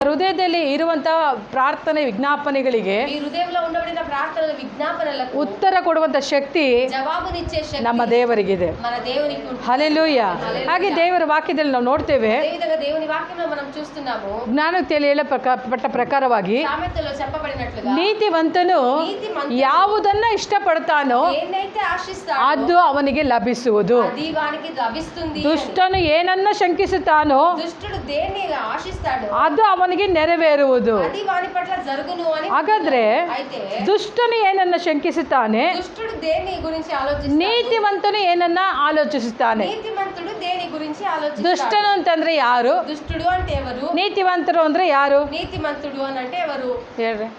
హృదయದಲ್ಲಿ ఇరుವಂತಹ ಪ್ರಾರ್ಥನೆ ವಿಜ್ಞಾಪನೆಗಳಿಗೆ మీ హృదయంలో ఉండబడిన ప్రార్థనల విజ్ఞాపనలకు ఉత్తర ಕೊಡುವಂತ ಶಕ್ತಿ జవాబునిచ్చే శక్తి ನಮ್ಮ ದೇವರಿಗಿದೆ. మన దేవునికి ఉంటుంది. హల్లెలూయా. ಹಾಗೆ ದೇವರ ವಾಕ್ಯದಲ್ಲಿ ನಾವು ನೋಡ್ತೇವೆ, అదే విధంగా దేవుని వాక్యంలో మనం చూస్తున్నాము, ಜ್ಞಾನೋಕ್ತಿಯಲ್ಲಿ ಹೇಳಲ್ಪಟ್ಟ ಪ್ರಕಾರವಾಗಿ సామెతలో చెప్పబడినట్లుగా ನೀತಿವಂತನು ಯಾವುದನ್ನ ಇಷ್ಟಪಡ್ತಾನೋ ఏనైతే ఆశిస్తాడో ಅದು ಅವನಿಗೆ ಲಭಿಸುವುದು. అది వానికి లభిస్తుంది. ದುಷ್ಟನು ಏನನ್ನ ಶಂಕಿಸುತ್ತಾನೋ దుష్టుడు దేన్ని ఆశిస్తాడో ಅದು ಅವನಿಗೆ ನೆರವೇರುವುದು. అది వాని పట్ల జరుగును అని. ಹಾಗಾದ್ರೆ అయితే ದುಷ್ಟನು ಏನನ್ನ ಶಂಕಿಸುತ್ತಾನೆ, దుష్టుడు దేని గురించి ఆలోచిస్తాడు, ನೀತಿವಂತನು ಏನನ್ನ ಆಲೋಚಿಸುತ್ತಾನೆ. నీతిమంతుడు దేని గురించి ఆలోచిస్తాడు. ದುಷ್ಟನು ಅಂತಂದ್ರೆ ಯಾರು, దుష్టుడు అంటే ఎవరు, ನೀತಿವಂತರು ಅಂದ್ರೆ ಯಾರು నీతిమంతుడు అని అంటే ఎవరు? ಹೇಳ್ರಿ.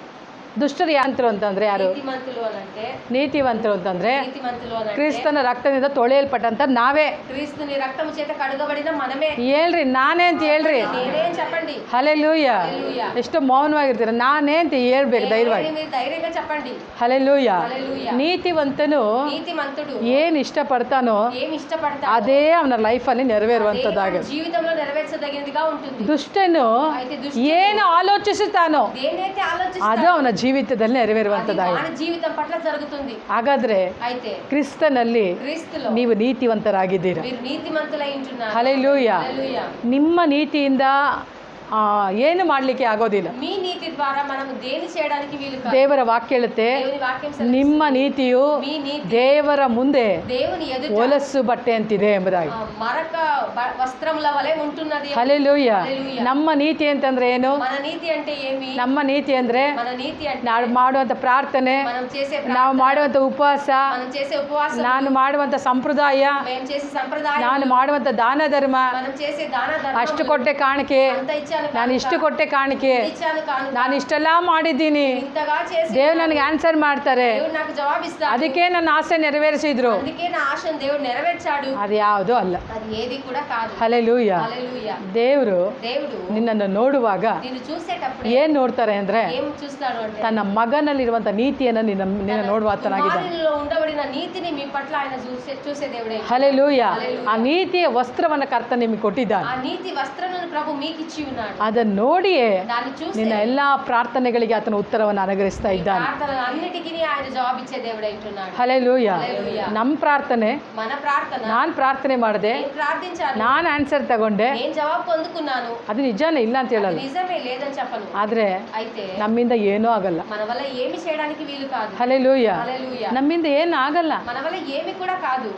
ದುಷ್ಟರು ಯಾಂತರು ಅಂತಂದ್ರೆ ಯಾರು? నీతిమంతులు అని అంటే ನೀತಿವಂತರು ಅಂತಂದ್ರೆ నీతిమంతులు అని అంటే ಕ್ರಿಸ್ತನ ರಕ್ತದಿಂದ ತೊಳೆಯಲ್ಪಟ್ಟಂತ ನಾವೇ. క్రీస్తుని రక్తము చేత కడుగబడిన మనమే. ಹೇಳ್ರಿ, ನಾನೇ ಅಂತ ಹೇಳ್ರಿ. నేనే అని చెప్పండి. ಹಲ್ಲೆಲೂಯಾ. హల్లెలూయా. ಎಷ್ಟು ಮೌನವಾಗಿರ್ತೀರ, ನಾನೇ ಅಂತ ಹೇಳ್ಬೇಕು ಧೈರ್ಯವಾಗಿ. మీరు ధైర్యంగా చెప్పండి. ಹಲ್ಲೆಲೂಯಾ. హల్లెలూయా. ನೀತಿವಂತನು నీతిమంతుడు ಏನ್ ಇಷ್ಟಪಡ್ತಾನೋ ఏమి ఇష్టపడతాడో ಅದೇ ಅವನ ಲೈಫಲ್ಲಿ ನೆರವೇರುವಂತದ್ದಾಗ. జీవితంలో నెరవేర్చదగినదిగా ఉంటుంది. ದುಷ್ಟನು అయితే దుష్టుడు ಏನು ಆಲೋಚಿಸುತ್ತಾನೋ దేనైతే ಅದು ఆలోచిస్తాడో ಅವನ ಜೀವಿತದಲ್ಲಿ ನೆರವೇರುವಂತದ್ದಾಗ. మన జీవితం పట్ల జరుగుతుంది. ಹಾಗಾದ್ರೆ అయితే ಕ್ರಿಸ್ತನಲ್ಲಿ క్రీస్తులో ನೀವು ನೀತಿವಂತರಾಗಿದ್ದೀರಾ. మీరు నీతిమంతులై ఉంటున్నారు. ಹಲ್ಲೆಲೂಯಾ. హల్లెలూయా. ನಿಮ್ಮ ನೀತಿಯಿಂದ ಏನು ಮಾಡಲಿಕ್ಕೆ ಆಗೋದಿಲ್ಲ. మీ నీతి ద్వారా మనము దేని చేయడానికి వీలు కాదు. ದೇವರ ವಾಕ್ಯ ಹೇಳುತ್ತೆ, దేవుని వాక్యం సెలవిస్తుంది, ನಿಮ್ಮ ನೀತಿಯು మీ నీతి ದೇವರ ಮುಂದೆ దేవుని ఎదుట ಹೊಲಸು ಬಟ್ಟೆ ಅಂತಿದೆ ಎಂಬುದಾಗಿ. మరక వస్త్రముల వలె ఉంటున్నది. ಹಲ್ಲೆಲೂಯಾ. హల్లెలూయా. ನಮ್ಮ ನೀತಿ ಅಂತಂದ್ರೆ ಏನು? మన నీతి అంటే ఏమి? ನಮ್ಮ ನೀತಿ ಅಂದ್ರೆ మన నీతి అంటే ನಾವು ಮಾಡುವಂತ ಪ್ರಾರ್ಥನೆ, మనం చేసే ನಾವು ಮಾಡುವಂತ ಉಪವಾಸ, మనం చేసే ఉపవాసం, ನಾನು ಮಾಡುವಂತ ಸಂಪ್ರದಾಯ, మేము చేసే సంప్రదాయం, ನಾನು ಮಾಡುವಂತ ದಾನ ಧರ್ಮ, మనం చేసే దాన ధర్మములు, ಅಷ್ಟು ಕೊಟ್ಟೆ ಕಾಣಿಕೆ, అంత ఇచ్చాను ನಾನು ಇಷ್ಟು ಕೊಟ್ಟೆ ಕಾಣಿಕೆ, ఇచ్చాను కాను, ನಾನು ಇಷ್ಟೆಲ್ಲ ಮಾಡಿದ್ದೀನಿ, ఇంతగా చేసి ದೇವ್ರು ನನಗೆ ಆನ್ಸರ್ ಮಾಡ್ತಾರೆ, దేవుడు నాకు జవాబిస్తాడు, ಅದಕ್ಕೆ ನನ್ನ ಆಸೆ ನೆರವೇರಿಸಿದ್ರು. అందుకే నా ఆశను దేవుడు నెరవేర్చాడు. ಅದು ಯಾವುದು ಅಲ್ಲ. అది ఏది కూడా కాదు. ಹಲ್ಲೆಲೂಯಾ. హల్లెలూయా. ದೇವರು దేవుడు ನಿನ್ನನ್ನು ನೋಡುವಾಗ నిన్ను చూసేటప్పుడు ಏನ್ ನೋಡ್ತಾರೆ ಅಂದ್ರೆ ఏం చూస్తాడు అంటే ತನ್ನ ಮಗನಲ್ಲಿರುವಂತ ನೀತಿಯನ್ನು ನಿನ್ನ ನೋಡುವಾತನಾಗಿದ್ದಾನೆ. కుమారునిలో ఉండబడిన నీతిని మీ పట్ల ఆయన చూసే దేవుడే. ಹಲ್ಲೆಲೂಯಾ. ಆ ನೀತಿಯ ವಸ್ತ್ರವನ್ನ ಕರ್ತ ನಿಮಗೆ ಕೊಟ್ಟಿದ್ದಾನೆ. ఆ నీతి వస్త్రమును ప్రభు మీకు ఇచ్చి ఉన్నాడు. ಅದನ್ನು ನೋಡಿಯೇ దాన్ని చూసి ನಿನ್ನ ಎಲ್ಲಾ ಪ್ರಾರ್ಥನೆಗಳಿಗೆ ಆತನ ಉತ್ತರವನ್ನು ಅನುಗ್ರಹಿಸ್ತಾ ಇದ್ದಾನೆ. ప్రార్థనలన్నిటికీ ఆయన జవాబిచ్చే దేవుడై ఉంటున్నాడు. ಹಲ್ಲೆಲೂಯಾ. హల్లెలూయా. ನಮ್ಮ ಪ್ರಾರ್ಥನೆ, మన ప్రార్థన, ನಾನು ಪ್ರಾರ್ಥನೆ ಮಾಡಿದೆ, నేను ప్రార్థించాను, ನಾನು ಆನ್ಸರ್ ತಗೊಂಡೆ, నేను జవాబు పొందుకున్నాను, ಅದು ನಿಜಾನೇ ಇಲ್ಲ ಅಂತ అది ಹೇಳಲ್ಲ. నిజమే లేదని చెప్పను. ಆದ್ರೆ అయితే ನಮ್ಮಿಂದ ಏನೂ ಆಗಲ್ಲ. మన వల్ల ఏమి చేయడానికి వీలు కాదు. ಹಲ್ಲೆಲೂಯಾ. హల్లెలూయా. ನಮ್ಮಿಂದ ಏನು ಆಗಲ್ಲ. మన వల్ల ఏమి కూడా కాదు.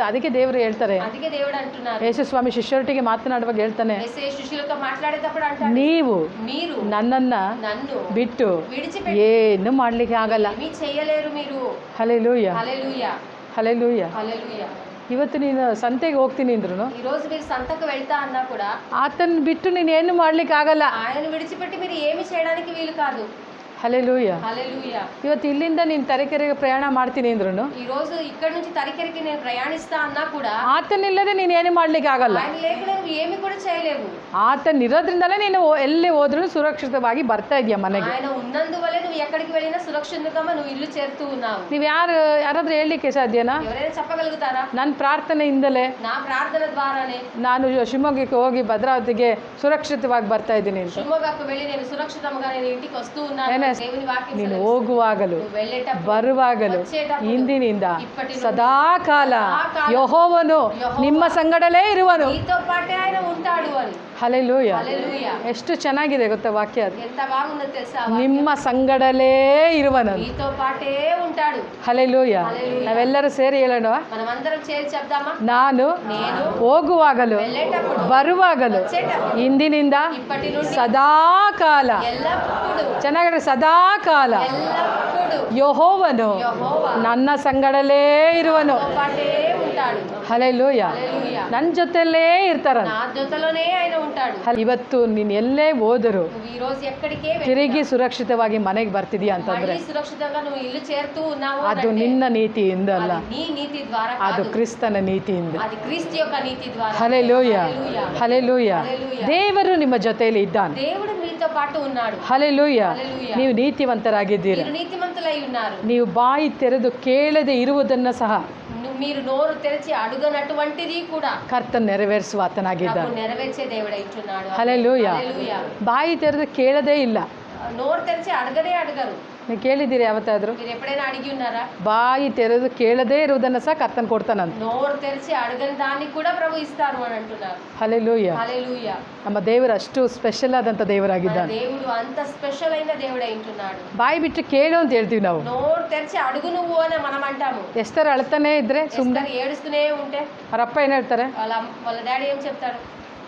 ಅದಕ್ಕೆ ದೇವರು ಹೇಳ್ತಾರೆ, అందుకే దేవుడు అంటున్నారు, ಯೇಸು ಸ್ವಾಮಿ ಶಿಷ್ಯರೊಟ್ಟಿಗೆ ಮಾತನಾಡುವಾಗ ಹೇಳ್ತಾನೆ, యేసయ్య శిష్యులతో మాట్లాడేటప్పుడు అంటాడు, ನೀವು మీరు ನನ್ನನ್ನ నన్ను ಬಿಟ್ಟು విడిచిపెట్టి ಏನು ಮಾಡ್ಲಿಕ್ಕೆ ಆಗಲ್ಲ. ఏమీ చేయలేరు మీరు. ಹಲ್ಲೆಲೂಯಾ. హల్లెలూయా. ಹಲ್ಲೆಲೂಯಾ. హల్లెలూయా. ಇವತ್ತು ನೀನು ಸಂತೆಗೆ ಹೋಗ್ತೀನಿ ಅಂದ್ರು ఈ రోజు మీరు సంతకు వెళ్తా అన్నా కూడా ಆತನ ಬಿಟ್ಟು ನೀನು ಏನು ಮಾಡ್ಲಿಕ್ಕೆ ಆಗಲ್ಲ. ఆయన విడిచిపెట్టి మీరు ఏమి చేయడానికి వీలు కాదు. ಹಲ್ಲೆಲೂಯಾ. హల్లెలూయా. ಇವತ್ತು ಇಲ್ಲಿಂದ ನೀನು ತರೀಕೆರೆಗೆ ಪ್ರಯಾಣ ಮಾಡ್ತೀನಿ ಅಂದ್ರು ఈ రోజు ఇక్కడ నుంచి తరికెరికి నేను ప్రయాణిస్తా అన్నా కూడా ಆತನಿಲ್ಲದೆ ನೀನು ಏನು ಮಾಡ್ಲಿಕ್ಕೆ ಆಗಲ್ಲ. ఆయన లేకుండా నువ్వు ఏమి కూడా చేయలేవు. ಆತನಿರೋದ್ರಿಂದಲೇ ನೀನು ಎಲ್ಲಿ ಹೋದ್ರೂ ಸುರಕ್ಷಿತವಾಗಿ ಬರ್ತಾ ಇದೆಯಾ ಮನೆಗೆ. ఆయన ఉన్నందువల్లే నువ్వు ఎక్కడికి వెళ్ళినా సురక్షితంగా నువ్వు ఇల్లు చేరుతూ ఉన్నావు. ನೀವು ಯಾರಾದ್ರೂ ಹೇಳಲಿಕ್ಕೆ ಸಾಧ್ಯನಾ? ఎవరైనా చెప్పగలుగుతారా? ನನ್ನ ಪ್ರಾರ್ಥನೆಯಿಂದಲೇ నా ప్రార్థన ద్వారానే ನಾನು ಶಿವಮೊಗ್ಗಕ್ಕೆ ಹೋಗಿ ಭದ್ರಾವತಿಗೆ ಸುರಕ್ಷಿತವಾಗಿ ಬರ್ತಾ ಇದ್ದೀನಿ ಅಂತ. ಶಿವಮೊಗ್ಗಕ್ಕೆ వెళ్ళి నేను సురక్షితంగా నేను ఇంటికి వస్తూ ఉన్నాను. దేవుని వాక్యం ನೀನು సెలవిస్తుంది. ಹೋಗುವಾಗಲೂ నువ్వు వెళ్ళేటప్పుడు ಬರುವಾಗಲೂ వచ్చేటప్పుడు ಇಂದಿನಿಂದ ఇప్పటి నుండి ಸದಾಕಾಲ ಯೆಹೋವನು ನಿಮ್ಮ ಸಂಗಡಲೇ ಇರುವನು. నీతో పాటే ఆయన ఉంటాడు అని. ಹಲ್ಲೆಲೂಯಾ. హల్లెలూయా. ಎಷ್ಟು ಚೆನ್ನಾಗಿದೆ ಗೊತ್ತಾ ವಾಕ್ಯ ಅದು. ఎంత బాగుందో తెలుసా? ನಿಮ್ಮ ಸಂಗಡಲೇ ಇರುವನು. నీతో పాటే ఉంటాడు. ಹಲ್ಲೆಲೂಯಾ. ನಾವೆಲ್ಲರೂ ಸೇರಿ ಹೇಳೋಣ, మనమందరం చేరి చెప్దామా? ನಾನು ಹೋಗುವಾಗಲೂ వెళ్ళేటప్పుడు ಬರುವಾಗಲೂ వచ్చేటప్పుడు ಇಂದಿನಿಂದ ఇప్పటి నుండి ಸದಾಕಾಲ, ఎల్లప్పుడూ ಚೆನ್ನಾಗಿ ಸದಾಕಾಲ ఎల్లప్పుడూ ಯೆಹೋವನು యెహోవా ನನ್ನ ಸಂಗಡಲೇ ಇರುವನು. నాతో పాటే ఉంటాడు. ಹಲ್ಲೆಲೂಯಾ. హల్లెలూయా. ನನ್ನ ಜೊತೆಲೇ ಇರ್ತಾರ. నా జೊತೆలోనే ఆయన ఉంటాడు. ಇವತ್ತು ನೀನು ಎಲ್ಲೇ ಹೋದರೂ నువ్వు ఈ రోజు ఎక్కడికే ತಿರುಗಿ ಸುರಕ್ಷಿತವಾಗಿ ಮನೆಗೆ ಬರ್ತಿದೀಯ ಅಂತಂದ್ರೆ మళ్ళీ సురక్షితంగా నువ్వు ఇల్లు చేరుతూ ఉన్నావు ಅದು అంటే ನಿನ್ನ ನೀತಿಯಿಂದ ಅಲ್ಲ, అది నీ నీతి ద్వారా ಅದು కాదు. ಕ್ರಿಸ್ತನ ನೀತಿಯಿಂದ. అది క్రీస్తు యొక్క నీతి ద్వారా. ಹಲ್ಲೆಲೂಯಾ. హల్లెలూయా. ಹಲ್ಲೆಲೂಯಾ. హల్లెలూయా. ದೇವರು ನಿಮ್ಮ ಜೊತೆಯಲ್ಲಿ ಇದ್ದಾನೆ. దేవుడు మీతో పాటు ఉన్నాడు. ಹಲ್ಲೆಲೂಯಾ. హల్లెలూయా. ನೀವು ನೀತಿವಂತರಾಗಿದ್ದೀರಾ. మీరు నీతిమంతులై ఉన్నారు. ನೀವು ಬಾಯಿ ತೆರೆದು ಕೇಳದೆ ಇರುವುದನ್ನ ಸಹ మీరు నోరు తెరిచి అడుగనటువంటిది కూడా ಕರ್ತನ್ ನೆರವೇರಿಸುವ ಆತನಾಗಿದ್ದಾನೆ. ప్రభు నెరవేర్చే దేవుడై ఉంటున్నాడు. ಹಲ್ಲೆಲೂಯಾ. హల్లెలూయా. ಬಾಯಿ ತೆರೆದು ಕೇಳದೇ ಇಲ್ಲ. నోరు తెరిచి అడగరు. ನೀವು ಕೇಳಿದ್ದೀರಿ ಯಾವತ್ತಾದ್ರೂ? మీరు ఎప్పుడైనా అడిగి ఉన్నారా? ಬಾಯಿ ತೆರೆದು ಕೇಳದೇ ಇರುವುದನ್ನು ಸಹ ಕರ್ತನ್ ಕೊಡ್ತಾನಂತ. నోరు తెరిచి అడగని దాన్ని కూడా ప్రభు ఇస్తారు అని అంటున్నారు. ಹಲ್ಲೆಲೂಯಾ. హల్లెలూయా. ನಮ್ಮ ದೇವರು ಅಷ್ಟು ಸ್ಪೆಷಲ್ ಆದಂಥ ದೇವರಾಗಿದ್ದಾನೆ. దేవుడు అంత స్పెషల్ అయిన దేవుడై ఉంటున్నాడు. ಬಾಯಿ ಬಿಟ್ಟು ಕೇಳು ಅಂತ ಹೇಳ್ತೀವಿ ನಾವು. నోరు తెరిచి అడుగు నువ్వు అని మనం అంటాము. ಎಷ್ಟರ ಅಳ್ತಾನೆ ಇದ್ರೆ ಸುಮ್ಮನೆ ఎస్తరు ఏడుస్తూనే ఉంటే ಅವರಪ್ಪ ಏನು ಹೇಳ್ತಾರೆ? వాళ్ళ డాడీ ఏం చెప్తాడు?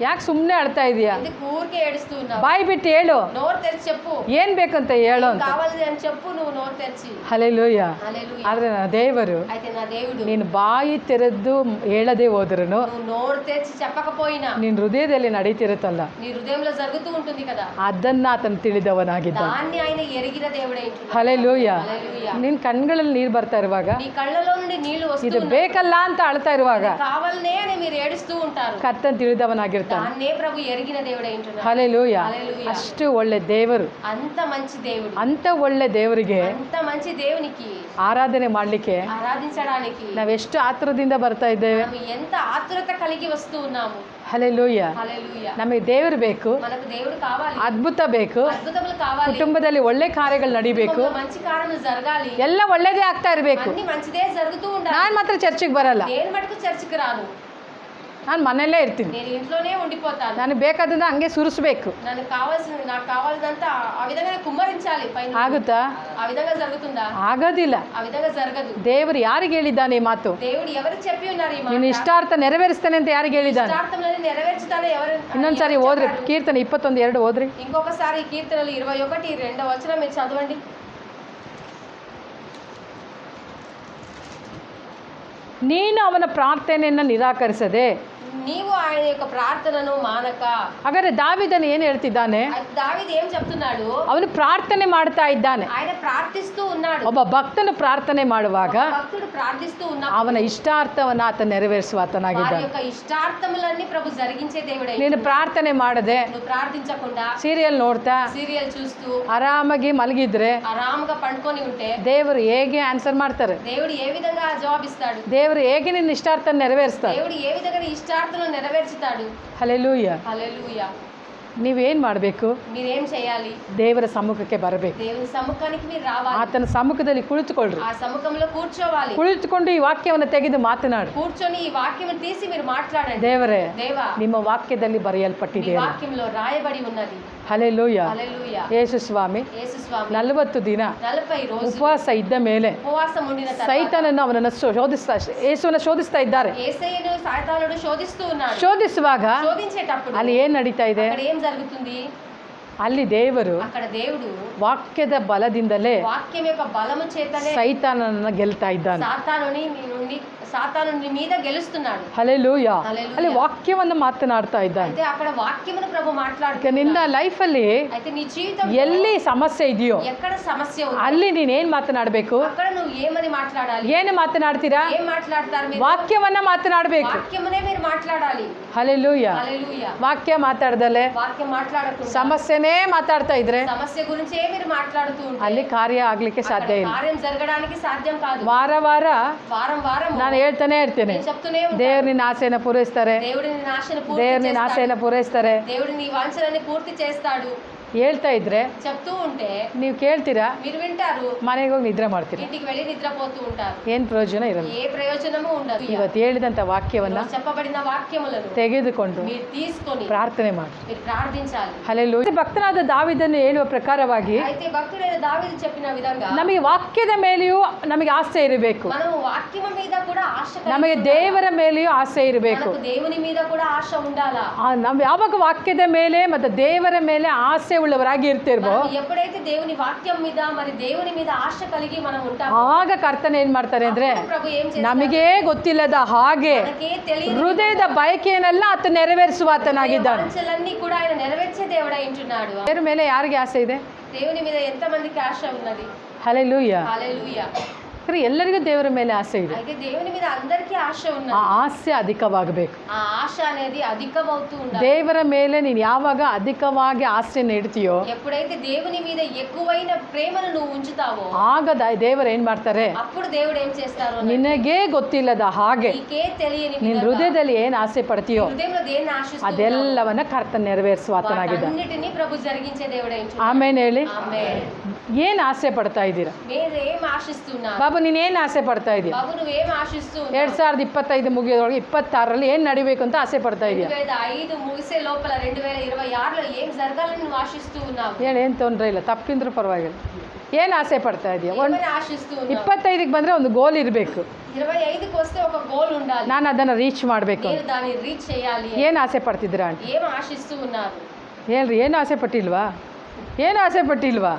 ಯಾಕೆ ಸುಮ್ಮನೆ ಅಳ್ತಾ ಇದೀಯಾ? ఎందుకు ఊరికే ఏడుస్తూ ఉన్నావు? ಬಾಯಿ ಬಿಟ್ಟು ಹೇಳು, నోరు తెరిచి చెప్పు, ಏನ್ ಬೇಕಂತ ಹೇಳು ಅಂತ. కావాలి అని చెప్పు, నువ్వు నోరు తెరిచి. ಹಲ್ಲೆಲೂಯಾ. హల్లెలూయా. ಆದ್ರೆ ನನ್ನ ದೇವರು అయితే నా దేవుడు ನೀನು ಬಾಯಿ ತೆರೆದು ಹೇಳದೆ ಹೋದ್ರು నువ్వు నోరు తెరిచి చెప్పకపోయినా ನಿನ್ನ ಹೃದಯದಲ್ಲಿ ನಡೀತಿರುತ್ತಲ್ಲ, నీ హృదయంలో జరుగుతూ ఉంటుంది కదా, ಅದನ್ನ ಆತನು ತಿಳಿದವನಾಗಿದ್ದಾನೆ. దాన్ని ఆయన ఎరిగిన దేవుడే ఉంటున్నాడు. ಹಲ್ಲೆಲೂಯಾ. హల్లెలూయా. ನಿನ್ ಕಣ್ಗಳಲ್ಲಿ ನೀರು ಬರ್ತಾ ಇರುವಾಗ, నీ కళ్ళలో నుండి నీళ్లు ಇದು వస్తూ ಬೇಕಲ್ಲ ಅಂತ ಅಳ್ತಾ ಇರುವಾಗ కావాలనే అని మీరు ఏడుస్తూ ఉంటారు. ಕರ್ತನ್ ತಿಳಿದವನಾಗಿರ್ತಾನೆ. దాన్నే ప్రభు ఎరిగిన దేవుడే ఉంటున్నాడు. ಹಲ್ಲೆಲೂಯಾ. హల్లెలూయా. ಅಷ್ಟು ಒಳ್ಳೆ ದೇವರು, అంత మంచి దేవుడు, ಅಂತ ಒಳ್ಳೆ ದೇವರಿಗೆ అంత మంచి దేవునికి ಆರಾಧನೆ ಮಾಡ್ಲಿಕ್ಕೆ ఆరాధించడానికి ನಾವೆಷ್ಟು ಆತುರದಿಂದ ಬರ್ತಾ ಇದ್ದೇವೆ. మనం ఎంత ఆతురత కలిగి వస్తూ ఉన్నాము. ಹಲ್ಲೆಲೂಯಾ. హల్లెలూయా. ನಮಗೆ ದೇವರು ಬೇಕು, మనకు దేవుడు కావాలి, ಅದ್ಭುತ ಬೇಕು, అద్భుతములు కావాలి, ಕುಟುಂಬದಲ್ಲಿ ಒಳ್ಳೆ ಕಾರ್ಯಗಳು ನಡಿಬೇಕು, కుటుంబంలో మంచి కార్యములు జరగాలి, ಎಲ್ಲ ಒಳ್ಳೇದೇ ಆಗ್ತಾ ಇರಬೇಕು. అన్ని మంచిదే జరుగుతూ ఉండాలి. ನಾನು ಮಾತ್ರ ಚರ್ಚಿಗೆ ಬರಲ್ಲ, నేను మటుకు చర్చికి రాను, ನಾನು ಮನೆಯಲ್ಲೇ ಇರ್ತೀನಿ. నేను ఇంట్లోనే ఉండిపోతాను. ನನಗೆ ಬೇಕಾದನ್ನ ಹಂಗೆ ಸುರಿಸ್ಬೇಕು. నాకు కావాల్సినంతా ఆ విధంగా కుమ్మరించాలి పైన. ಆಗುತ್ತಾ? ఆ విధంగా జరుగుతుందా? ಆಗೋದಿಲ್ಲ. ఆ విధంగా జరగదు. ದೇವರು ಯಾರಿಗೆ ಹೇಳಿದ್ದಾನೆ ಈ ಮಾತು? దేవుడు ఎవరికి చెప్పి ఉన్నారు ఈ మాట? ನೀನು ಇಷ್ಟಾರ್ಥ ನೆರವೇರಿಸ್ತಾನೆ ಅಂತ ಯಾರಿಗೆ ಹೇಳಿದ್ದಾನೆ? ఇష్టార్థములను నెరవేర్చుతానే ఎవరు? ಇನ್ನೊಂದ್ಸಾರಿ ಓದ್ರಿ, ಕೀರ್ತನೆ 21:2 ಓದ್ರಿ. ఇంకొకసారి కీర్తనలు 21:2 వచనం మీరు చదవండి. ನೀನು ಅವನ ಪ್ರಾರ್ಥನೆಯನ್ನು ನಿರಾಕರಿಸದೆ, నీవు ఆయన యొక్క ప్రార్థనను మానక. ಹಾಗಾದ್ರೆ ದಾವಿದನು ಏನು ಹೇಳ್ತಿದ್ದಾನೆ? దావీదు ఏం చెప్తున్నాడు? ಅವನು ಪ್ರಾರ್ಥನೆ ಮಾಡ್ತಾ ಇದ್ದಾನೆ. ఆయన ప్రార్థిస్తూ ఉన్నాడు. ಒಬ್ಬ ಭಕ್ತನು ಪ್ರಾರ್ಥನೆ ಮಾಡುವಾಗ భక్తుడు ప్రార్థిస్తూ ఉన్నాడు, ಅವನ ಇಷ್ಟಾರ್ಥವನ್ನ ಆತ ನೆರವೇರಿಸುವ వారి ಆತನಾಗಿದ್ದಾನೆ. యొక్క ఇష్టార్థములన్నీ ప్రభు జరిగించే దేవుడే. ನೀನು ಪ್ರಾರ್ಥನೆ ಮಾಡದೆ నువ్వు ప్రార్థించకుండా ಸೀರಿಯಲ್ ನೋಡ್ತಾ సీరియల్ చూస్తూ ಆರಾಮಾಗಿ ಮಲಗಿದ್ರೆ ఆరాముగా పండుకొని ఉంటే ದೇವರು ಹೇಗೆ ಆನ್ಸರ್ ಮಾಡ್ತಾರೆ? దేవుడు ఏ విధంగా జవాబిస్తాడు? ದೇವರು ಹೇಗೆ ನಿನ್ನ ಇಷ್ಟಾರ್ಥ ನೆರವೇರಿಸ್ತಾರೆ? దేవుడు ఏ విధంగా నీ ఇష్టార్థను నెరవేర్చుతాడు? ಹಲ್ಲೆಲೂಯಾ. హల్లెలూయా. ನೀವೇನ್ ಮಾಡಬೇಕು? మీరేం చేయాలి? ದೇವರ ಸಮ್ಮುಖಕ್ಕೆ ಬರಬೇಕು. దేవుని సముఖానికి మీరు రావాలి. ಆತನ ಸಮ್ಮುಖದಲ್ಲಿ ಕುಳಿತುಕೊಳ್ಳ್ರಿ. ఆ సముఖంలో కూర్చోవాలి. ಕುಳಿತುಕೊಂಡು ಈ ವಾಕ್ಯವನ್ನು ತೆಗೆದು ಮಾತನಾಡು. కూర్చొని ఈ వాక్యం తీసి మీరు మాట్లాడండి. ದೇವರೇ, దేవా, ನಿಮ್ಮ ವಾಕ್ಯದಲ್ಲಿ మీ ಬರೆಯಲ್ಪಟ್ಟಿದೆ. వాక్యంలో రాయబడి ఉన్నది. ಹಲ್ಲೆಲೂಯಾ. హల్లెలూయా. ಯೇಸು ಸ್ವಾಮಿ యేసు స్వామి 40 ದಿನ 40 రోజులు ಉಪವಾಸ ಇದ್ದ ಮೇಲೆ ఉపవాసం ఉండిన తర్వాత ಸೈತಾನನ್ನು ಅವನನ್ನು ಯೇಸುವನ್ನು ಶೋಧಿಸ್ತಾ ಇದ್ದಾರೆ. యేసయ్యను సాతానుడు శోధిస్తూ ఉన్నాడు. ಶೋಧಿಸುವಾಗ శోధించేటప్పుడు ಅಲ್ಲಿ ಏನ್ ನಡೀತಾ ಇದೆ? అక్కడ ఏం జరుగుతుంది? ಅಲ್ಲಿ ದೇವರು అక్కడ దేవుడు ವಾಕ್ಯದ ಬಲದಿಂದಲೇ వాక్యం యొక్క బలము చేతనే ಸೈತಾನನನ್ನು ಗೆಲ್ತಾ ಇದ್ದಾನೆ. సాతానుని మీద గెలుస్తున్నాడు. ಹಲ್ಲೆಲೂಯಾ. హల్లెలూయా. ಅಲ್ಲಿ ವಾಕ್ಯವನ್ನು ಮಾತನಾಡ್ತಾ ಇದ್ದಾನೆ. అయితే అక్కడ వాక్యమును ప్రభు మాట్లాడుతున్నాడు. ನಿನ್ನ ಲೈಫಲ್ಲಿ అయితే నీ జీవితం ಎಲ್ಲಿ ಸಮಸ್ಯೆ ಇದೆಯೋ ఎక్కడ సమస్య ఉంది ಅಲ್ಲಿ ನೀನೇನ್ ಮಾತನಾಡಬೇಕು? అక్కడ నువ్వు ఏమని మాట్లాడాలి? ಏನು ಮಾತನಾಡ್ತೀರಾ? ఏం మాట్లాడతారు మీరు? ವಾಕ್ಯವನ್ನ ಮಾತನಾಡಬೇಕು. వాక్యమునే మీరు మాట్లాడాలి. ಹಲ್ಲೆಲೂಯಾ. హల్లెలూయా. ವಾಕ್ಯ ಮಾತಾಡ್ದಲೆ వాక్యం మాట్లాడకుండా ಸಮಸ್ಯೆನೇ ಮಾತಾಡ್ತಾ ಇದ್ರೆ సమస్య గురించే మీరు మాట్లాడుతూ ఉంటే ಅಲ್ಲಿ ಕಾರ್ಯ ಆಗ್ಲಿಕ್ಕೆ ಸಾಧ್ಯ అక్కడ ಇಲ್ಲ. కార్యం జరగడానికి సాధ్యం కాదు. ವಾರ వారం వారం ನಾನು ಹೇಳ್ತಾನೆ ಇರ್ತೇನೆ, నేను చెప్తూనే ఉంటాను. ದೇವ್ರು ನಿನ್ನ ಆಸೆನ ಪೂರೈಸ್ತಾರೆ, దేవుడు నీ ఆశను పూర్తి ದೇವ್ರು ನಿನ್ನ చేస్తాడు. ಆಸೆನ ಪೂರೈಸ್ತಾರೆ దేవుడు నీ వాంఛలని పూర్తి చేస్తాడు. ಹೇಳ್ತಾ ಇದ್ರೆ చెప్తూ ఉంటే ನೀವು ಕೇಳ್ತೀರಾ, మీరు వింటారు, ಮನೆಗೆ ಹೋಗಿ ನಿದ್ರೆ ಮಾಡ್ತೀರಾ. ఇంటికి వెళ్ళి నిద్రపోతూ ఉంటారు. ಏನ್ ಪ್ರಯೋಜನ ಇರಲ್ಲ. ఏ ప్రయోజనము ఉండదు. ಇವತ್ತು ಹೇಳಿದಂತ ವಾಕ್ಯವನ್ನ ఈరోజు చెప్పబడిన వాక్యములను ತೆಗೆದುಕೊಂಡು మీరు తీసుకొని ಪ್ರಾರ್ಥನೆ ಮಾಡಿ. మీరు ప్రార్థించాలి. ಹಲ್ಲೆಲೂಯಾ. ಭಕ್ತನಾದ ದಾವಿದನು ಹೇಳುವ ಪ್ರಕಾರವಾಗಿ అయితే భక్తుడైన దావీదు చెప్పిన విధంగా ನಮಗೆ ವಾಕ್ಯದ ಮೇಲೆಯೂ ನಮಗೆ ಆಸೆ ಇರಬೇಕು. మనము వాక్యము మీద కూడా ఆశ కలిగి ನಮಗೆ ఉండాలి. ದೇವರ ಮೇಲೆಯೂ ಆಸೆ ಇರಬೇಕು. మనకు దేవుని మీద కూడా ఆశ ఉండాలా. ನಾವು ಯಾವಾಗ ವಾಕ್ಯದ ಮೇಲೆ ಮತ್ತೆ ದೇವರ ಮೇಲೆ ಆಸೆ ಉಳ್ಳವರಾಗಿ ಇರ್ತಿರ್ಬೋ, మనం ఎప్పుడైతే దేవుని వాక్యం మీద మరి దేవుని మీద ఆశ కలిగి మనం ఉంటామో ಆಗ ಕರ್ತನ ಏನ್ ಮಾಡ್ತಾರೆ ಅಂದ್ರೆ, అప్పుడు ప్రభు ఏం చేస్తాడు? ನಮಗೇ ಗೊತ್ತಿಲ್ಲದ ಹಾಗೆ మనకే తెలియని ಹೃದಯದ ಬಯಕೆಯನ್ನೆಲ್ಲ ಆತ ನೆರವೇರಿಸುವ ಆತನಾಗಿದ್ದಾನೆ. వాంఛలన్నీ కూడా ఆయన నెరవేర్చే దేవుడై ఉంటున్నాడు. ದೇವರ ಮೇಲೆ ಯಾರಿಗೆ ಆಸೆ ಇದೆ? దేవుని మీద ఎంత మందికి ఆశ ఉన్నది? ಹಲ್ಲೆಲೂಯಾ. హల్లెలూయా. ಯಾಕಂದರೆ ಎಲ್ಲರಿಗೂ ದೇವರ ಮೇಲೆ ಆಸೆ ಇದೆ. అయితే దేవుని మీద అందరికీ ఆశ ಆ ఉన్నది. ಆಸೆ ಅಧಿಕವಾಗಬೇಕು. ఆ ఆశ అనేది అధికమవుతూ ఉండాలి. ದೇವರ ಮೇಲೆ ನೀನು ಯಾವಾಗ ಅಧಿಕವಾಗಿ ಆಸೆಯನ್ನು ಇಡ್ತೀಯೋ ఎప్పుడైతే దేవుని మీద ఎక్కువైన ప్రేమను నువ్వు ఉంచుతావో ಆಗ ದೇವರು ಏನು ಮಾಡ್ತಾರೆ, అప్పుడు దేవుడు ఏం చేస్తారు అంటే, ನಿನಗೇ ಗೊತ್ತಿಲ್ಲದ ಹಾಗೆ నీకే తెలియని ನಿನ್ನ విధంగా ಹೃದಯದಲ್ಲಿ ಏನು ಆಸೆ ಪಡ್ತೀಯೋ హృదయంలో దేన్ని ఆశిస్తున్నావో ಅದೆಲ್ಲವನ್ನ ಕರ್ತನ ನೆರವೇರಿಸುವ ಆತನಾಗಿದ್ದಾನೆ. వాటన్నిటిని ప్రభు జరిగించే దేవుడై ఉంటున్నాడు. ಆಮೇಲೆ ಹೇಳಿ, ఆమేన్. ಏನು ಆಸೆ ಪಡ್ತಾ ಇದ್ದೀರಾ మీరేం ఆశిస్తున్నారు? ಬಾಬು, ನೀನೇನು ಆಸೆ ಪಡ್ತಾ ಇದೀಯ? బాబు నువ్వేం ఆశిస్తున్నావు? 2025 ಮುಗಿಯೋದ್ರೊಳಗೆ 26ರಲ್ಲಿ ಏನು ನಡಿಬೇಕು ಅಂತ ಆಸೆ ಪಡ್ತಾ ಇದೀಯ? 2005 ముగిసే లోపల 2026లో ఏం జరగాలని నువ్వు ఆశిస్తూ ఉన్నావు? ಹೇಳಿ, ಏನು ತೊಂದರೆ ಇಲ್ಲ, ತಪ್ಪಿಂದ್ರೂ ಪರವಾಗಿಲ್ಲ. ಏನು ಆಸೆ ಪಡ್ತಾ ಇದೆಯಾ? ఏమని ఆశిస్తూ ఉన్నావు? 25ಗೆ ಬಂದರೆ ಒಂದು ಗೋಲ್ ಇರಬೇಕು. 25కి వస్తే ఒక గోల్ ఉండాలి. ನಾನು ಅದನ್ನು ರೀಚ್ ಮಾಡಬೇಕು. మీరు దాన్ని రీచ్ చేయాలి. ಏನು ಆಸೆ ಪಡ್ತಿದ್ದೀರಾ ಅಂತ ఏం ఆశిస్తూ ఉన్నారు? ಹೇಳ್ರಿ, ಏನು ಆಸೆ ಪಟ್ಟಿಲ್ವಾ? ಏನು ಆಸೆ ಪಟ್ಟಿಲ್ವಾ?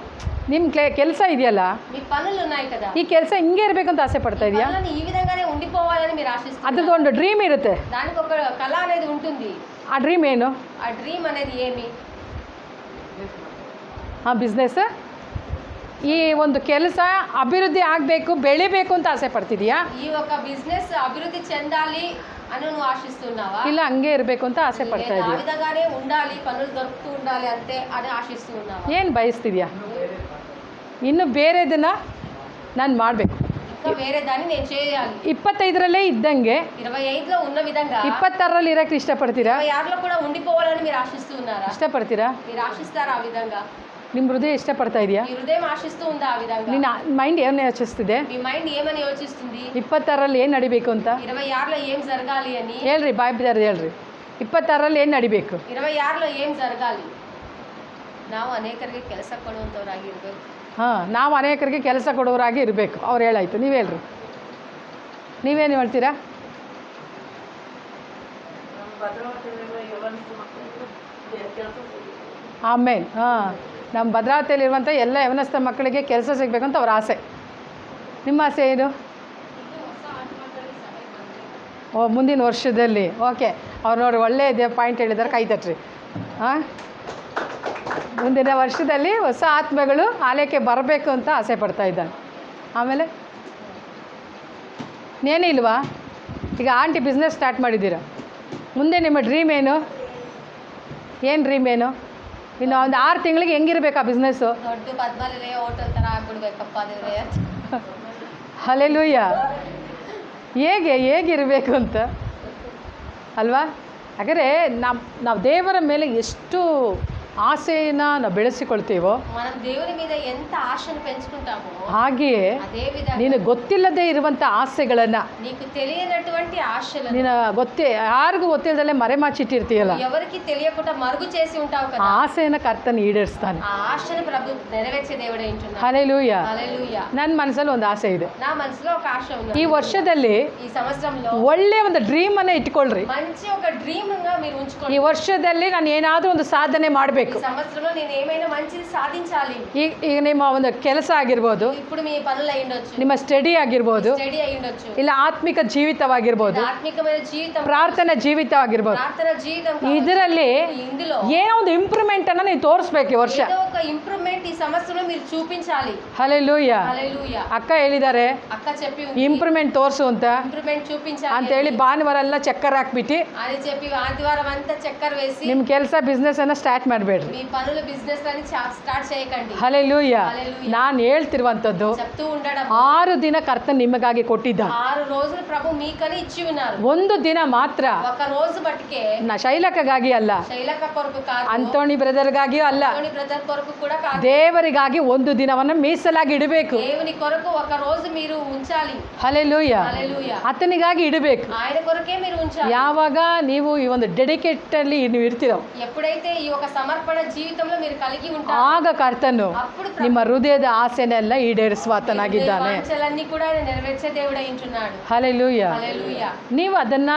ನಿಮ್ಮ ಕೆಲಸ ಇದೆಯಲ್ಲ, మీ పనులు ఉన్నాయి కదా, ಈ ಕೆಲಸ ಹಿಂಗೆ ಇರಬೇಕು ಅಂತ ಆಸೆ ಪಡ್ತಾ ಇದೆಯಾ? పనులని ఈ విధంగానే ఉండిపోవాలని మీరు ఆశిస్తున్నారు. ಅದ್ರದ್ದು ಒಂದು ಡ್ರೀಮ್ ಇರುತ್ತೆ. దానికి ఒక కళ అనేది ఉంటుంది. ಆ ಡ್ರೀಮ್ ಏನು? ఆ డ్రీమ్ అనేది ఏమి? ಆ ಬಿಸ್ನೆಸ್, ಈ ಒಂದು ಕೆಲಸ ಅಭಿವೃದ್ಧಿ ಆಗಬೇಕು, ಬೆಳಿಬೇಕು ಅಂತ ಆಸೆ ಪಡ್ತಿದೀಯಾ? ఈ ఒక బిజినెస్ అభివృద్ధి చెందాలి అని నువ్వు ఆశిస్తున్నావా? ಇಲ್ಲ ಹಂಗೆ ಇರಬೇಕು ಅಂತ ಆಸೆ ಪಡ್ತಾ లేదా ఆ ಇದೀಯಾ? విధంగానే ఉండాలి, పనులు దొరుకుతూ ఉండాలి అంతే అని ఆశిస్తూ ఉన్నావా? ಏನು ಬಯಸ್ತಿದ್ಯಾ? ಇನ್ನು ಬೇರೆದನ್ನ ನಾನು ಮಾಡಬೇಕು, ఇంకా వేరే దాన్ని నేను చేయాలి. 25ರಲ್ಲೇ ಇದ್ದಂಗೆ 25లో ఉన్న విధంగా 26ರಲ್ಲಿ ఇರಕ್ಕೆ ఇష్టపಡ್ತೀರಾ? 26లో కూడా ఉండిపోవాలని మీరు ఆశిస్తూ ఉన్నారా? ಇಷ್ಟಪಡ್ತೀರಾ? మీరు ఆశిస్తారా ఆ విధంగా? ನಿಮ್ಮ ಹೃದಯ ಇಷ್ಟಪಡ್ತಾ ಇದೆಯಾ? మీ హృదయం ఆశిస్తూ ఉందా ఆ విధంగా? ನಿನ್ನ ಮೈಂಡ್ ಏನು ಯೋಚಿಸ್ತಿದೆ? మీ మైండ్ ఏమని యోచిస్తుంది? 26ರಲ್ಲಿ ಏನು ನಡಿಬೇಕು ಅಂತ 26లో ఏం జరగాలి అని? ಹೇಳ್ರಿ, ಬಾಯ್ ಬಿದ್ದಾರ ಹೇಳ್ರಿ. 26ರಲ್ಲಿ ಏನು ನಡಿಬೇಕು? 26లో ಏನ್ ಜರಗಾಲಿ? ನಾವು ಅನೇಕರಿಗೆ ಕೆಲಸ ಕೊಡುವಂಥವರಾಗಿರ್ಬೇಕು. ಹಾಂ, ನಾವು ಅನೇಕರಿಗೆ ಕೆಲಸ ಕೊಡೋರಾಗಿ ಇರಬೇಕು. ಅವ್ರು ಹೇಳಾಯ್ತು, ನೀವು ಹೇಳ್ರಿ, ನೀವೇನು ಹೇಳ್ತೀರಾ? ಆಮೇಲೆ ನಮ್ಮ ಭದ್ರಾವತಿಯಲ್ಲಿರುವಂಥ ಎಲ್ಲ ಯವನಸ್ಥ ಮಕ್ಕಳಿಗೆ ಕೆಲಸ ಸಿಗಬೇಕಂತ ಅವ್ರ ಆಸೆ. ನಿಮ್ಮ ಆಸೆ ಏನು? ಓ, ಮುಂದಿನ ವರ್ಷದಲ್ಲಿ. ಓಕೆ, ಅವ್ರು ನೋಡಿ ಒಳ್ಳೆಯ ಪಾಯಿಂಟ್ ಹೇಳಿದ್ದಾರೆ, ಕೈ ತಟ್ರಿ. ಹಾಂ, ಮುಂದಿನ ವರ್ಷದಲ್ಲಿ ಹೊಸ ಆತ್ಮಗಳು ಆಲಯಕ್ಕೆ ಬರಬೇಕು ಅಂತ ಆಸೆ ಪಡ್ತಾ ಇದ್ದಾನೆ. ಆಮೇಲೆ ಏನಿಲ್ವಾ? ಈಗ ಆಂಟಿ ಬಿಸ್ನೆಸ್ ಸ್ಟಾರ್ಟ್ ಮಾಡಿದ್ದೀರಾ, ಮುಂದೆ ನಿಮ್ಮ ಡ್ರೀಮ್ ಏನು? ಏನು ಡ್ರೀಮ್ ಏನು? ಇನ್ನು ಒಂದು 6 ತಿಂಗಳಿಗೆ ಹೆಂಗಿರ್ಬೇಕು ಆ ಬಿಸ್ನೆಸ್ಸು? ದೊಡ್ಡ ಪದ್ಮಾಲಯ ಹೋಟೆಲ್ ಥರ ಆಗ್ಬಿಡ್ಬೇಕಪ್ಪ ದೇವ್ರೆ. ಹಲ್ಲೆಲೂಯಾ. ಹೇಗಿರಬೇಕು ಅಂತ ಅಲ್ವಾ? ಹಾಗಾದರೆ ನಾವು ದೇವರ ಮೇಲೆ ಎಷ್ಟು ಆಸೆಯನ್ನು ನಾವು ಬೆಳೆಸಿಕೊಳ್ತೀವೋ మనం దేవుని మీద ఎంత ఆశను పెంచుకుంటామో ಹಾಗೆಯೇ అదే విధంగా ನೀನು ಗೊತ್ತಿಲ್ಲದೆ ಇರುವಂಥ ಆಸೆಗಳನ್ನು నీకు తెలియనటువంటి ఆశలను ನೀನು ಯಾರಿಗೂ ಗೊತ್ತಿಲ್ಲದಲ್ಲೇ ಮರೆಮಾಚಿಟ್ಟಿರ್ತೀಯಲ್ಲ, ఎవరికి తెలియకుండా మరుగు చేసి ఉంటావు ಆ కదా, ಆಸೆಯನ್ನು ಕರ್ತನು ಈಡೇರಿಸ್ತಾನೆ. ఆ ఆశను ప్రభు నెరవేర్చే దేవుడే ఉంటున్నాడు. ಹಲ್ಲೆಲೂಯಾ. హల్లెలూయా. ನನ್ನ ಮನಸ್ಸಲ್ಲಿ ಒಂದು ಆಸೆ ಇದೆ. నా మనసులో ఒక ఆశ ఉంది. ಈ ವರ್ಷದಲ್ಲಿ ఈ సంవత్సరంలో ಒಳ್ಳೆಯ ಒಂದು ಡ್ರೀಮನ್ನು ಇಟ್ಕೊಳ್ರಿ. మంచి ఒక డ్రీమ్ గా మీరు ఉంచుకోండి. ಈ ವರ್ಷದಲ್ಲಿ ನಾನು ಏನಾದರೂ ಒಂದು ಸಾಧನೆ ಮಾಡಬೇಕು. ఈ సంవత్సరంలో నేను ఏమైనా మంచిది సాధించాలి. ಈಗ ನಿಮ್ಮ ಒಂದು ಕೆಲಸ ಆಗಿರ್ಬೋದು, ఇప్పుడు మీ పనులు అయి ఉండొచ్చు, ನಿಮ್ಮ ಸ್ಟಡಿ ಆಗಿರ್ಬೋದು, స్టడీ అయి ఉండొచ్చు, ಇಲ್ಲ ಆತ್ಮಿಕ ಜೀವಿತವಾಗಿರ್ಬೋದು, ఆత్మికమైన జీవితం, ಪ್ರಾರ್ಥನಾ ಜೀವಿತ ಆಗಿರ್ಬೋದು. ప్రార్థన జీవితం, ಇದರಲ್ಲಿ ఇందులో ಏನೋ ಒಂದು ಇಂಪ್ರೂವ್ಮೆಂಟ್ ಅನ್ನ ನೀವು ತೋರಿಸ್ಬೇಕು ಈ ವರ್ಷ. ఏదో ఒక ఇంప్రూవ్మెంట్ ఈ సంవత్సరంలో మీరు చూపించాలి. ಹಲ್ಲೆಲೂಯಾ. హల్లెలూయా. ಅಕ್ಕ ಹೇಳಿದ್ದಾರೆ, అక్క చెప్పి ఉంది, ಇಂಪ್ರೂವ್ಮೆಂಟ್ ತೋರಿಸು ಅಂತ ఇంప్రూవ్మెంట్ చూపించాలి ಅಂತ ಹೇಳಿ ಭಾನುವಾರ ಎಲ್ಲ ಚಕ್ಕರ್ ಹಾಕ್ಬಿಟ್ಟು అని చెప్పి ఆదివారం అంతా చక్కర వేసి ನಿಮ್ಮ ಕೆಲಸ ಬಿಸ್ನೆಸ್ ಅನ್ನ ಸ್ಟಾರ್ಟ್ ಮಾಡಬೇಡ್ರಿ. మీ పనులు బిజినెస్ అని స్టార్ట్ చేయకండి. ಹಲ್ಲೆಲೂಯಾ. హల్లెలూయా. ನಾನು ಹೇಳ್ತಿರುವಂಥದ್ದು, చెప్తూ ఉండడం, 6 ದಿನ ಕರ್ತನ್ ನಿಮಗಾಗಿ ಕೊಟ್ಟಿದ್ದ. 6 రోజులు ప్రభు మీకని ఇచ్చి ఉన్నారు. ಒಂದು ದಿನ ಮಾತ್ರ ఒక రోజు బట్టికే ಶೈಲಕಗಾಗಿ ಅಲ್ಲ, శైలక కొరకు కాదు, ಅಂತೋಣಿ ಬ್ರದರ್ಗಾಗಿಯೂ ಅಲ್ಲ, దేవుని బ్రదర్ కొరకు కూడా కాదు, ದೇವರಿಗಾಗಿ ಒಂದು ದಿನವನ್ನು ಮೀಸಲಾಗಿ ಇಡಬೇಕು. దేవుని కొరకు ఒక రోజు మీరు ఉంచాలి. ಹಲ್ಲೆಲೂಯಾ. హల్లెలూయా. ಆತನಿಗಾಗಿ ಇಡಬೇಕು. ఆయన కొరకే మీరు ఉంచాలి. ಯಾವಾಗ ನೀವು ಈ ಒಂದು ಡೆಡಿಕೇಟ್ ಅಲ್ಲಿ ನೀವು ಇರ್ತೀರೋ, ఎప్పుడైతే ఈ ఒక సమర్పణ జీవితంలో మీరు కలిగి ఉంటారో ಆಗ ಕರ್ತನು అప్పుడు ನಿಮ್ಮ ಹೃದಯದ ಆಸೆನೆಲ್ಲ ಈಡೇರಿಸುವ ಆತನಾಗಿದ್ದಾನೆ. వాంఛలన్నీ కూడా ఆయన నెరవేర్చే దేవుడై ఉంటున్నాడు. ಹಲ್ಲೆಲೂಯಾ. హల్లెలూయా. ನೀವು ಅದನ್ನ